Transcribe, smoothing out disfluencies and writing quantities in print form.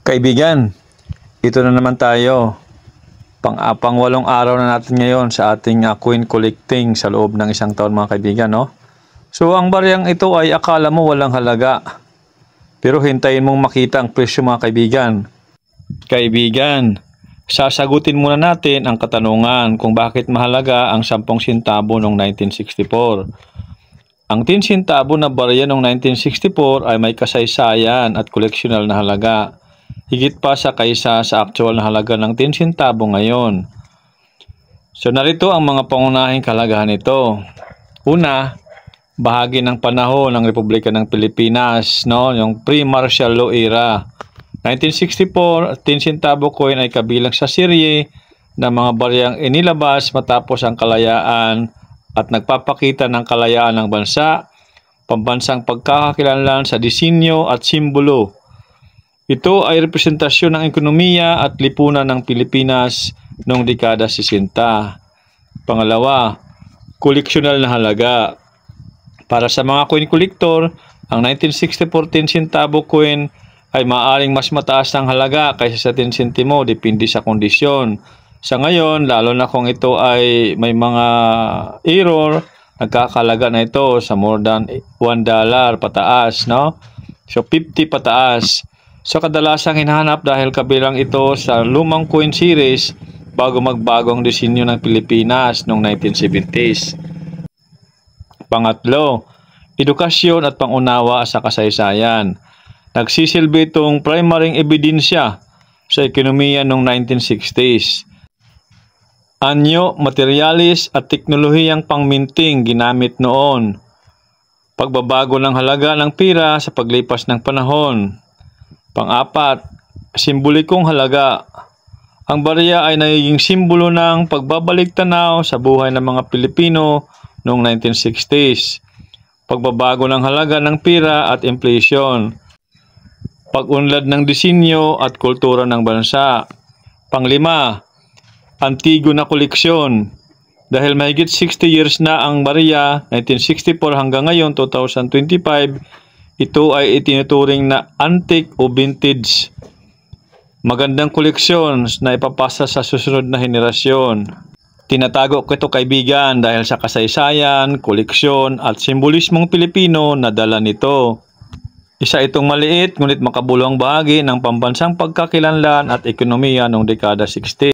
Kaibigan, ito na naman tayo. Pang-walong araw na natin ngayon sa ating coin collecting sa loob ng isang taon, mga kaibigan, no? So, ang bariyang ito ay akala mo walang halaga. Pero hintayin mong makita ang presyo, mga kaibigan. Kaibigan, sasagutin muna natin ang katanungan kung bakit mahalaga ang 10 sentabo noong 1964. Ang 10 sentabo na barya noong 1964 ay may kasaysayan at koleksyonal na halaga. Higit pa sa kaysa sa actual na halaga ng 10 sentabo ngayon. So narito ang mga pangunahing kalagahan nito. Una, bahagi ng panahon ng Republika ng Pilipinas, no, yung pre-martial law era. 1964, 10 sentabo coin ay kabilang sa serye ng mga baryang inilabas matapos ang kalayaan at nagpapakita ng kalayaan ng bansa, pambansang pagkakakilanlan sa disenyo at simbolo. Ito ay representasyon ng ekonomiya at lipunan ng Pilipinas noong dekada 60. Pangalawa, koleksyonal na halaga. Para sa mga coin collector, ang 1964 10 sentabo coin ay maaaring mas mataas ng halaga kaysa sa 10 sentimo, depende sa kondisyon. Sa ngayon, lalo na kung ito ay may mga error, nagkakalaga na ito sa more than $1 pataas, no? So 50 pataas. So kadalasang hinahanap dahil kabilang ito sa lumang coin series bago magbago ang disenyo ng Pilipinas noong 1970s. Pangatlo, edukasyon at pangunawa sa kasaysayan. Nagsisilbi itong primaryng ebidensya sa ekonomiya noong 1960s. Anyo, materialis at teknolohiyang pangminting ginamit noon. Pagbabago ng halaga ng pira sa paglipas ng panahon. Pang-apat, simbolikong halaga. Ang barya ay nagiging simbolo ng pagbabalik tanaw sa buhay ng mga Pilipino noong 1960s. Pagbabago ng halaga ng pira at inflation. Pag-unlad ng disenyo at kultura ng bansa. Panglima, antigo na koleksyon. Dahil mahigit 60 years na ang barya, 1964 hanggang ngayon, 2025, ito ay itinuturing na antique o vintage. Magandang koleksyon na ipapasa sa susunod na henerasyon. Tinatago ko ito, kaibigan, dahil sa kasaysayan, koleksyon at simbolismong Pilipino na dala nito. Isa itong maliit ngunit makabuluhang bahagi ng pambansang pagkakilanlan at ekonomiya noong dekada 60.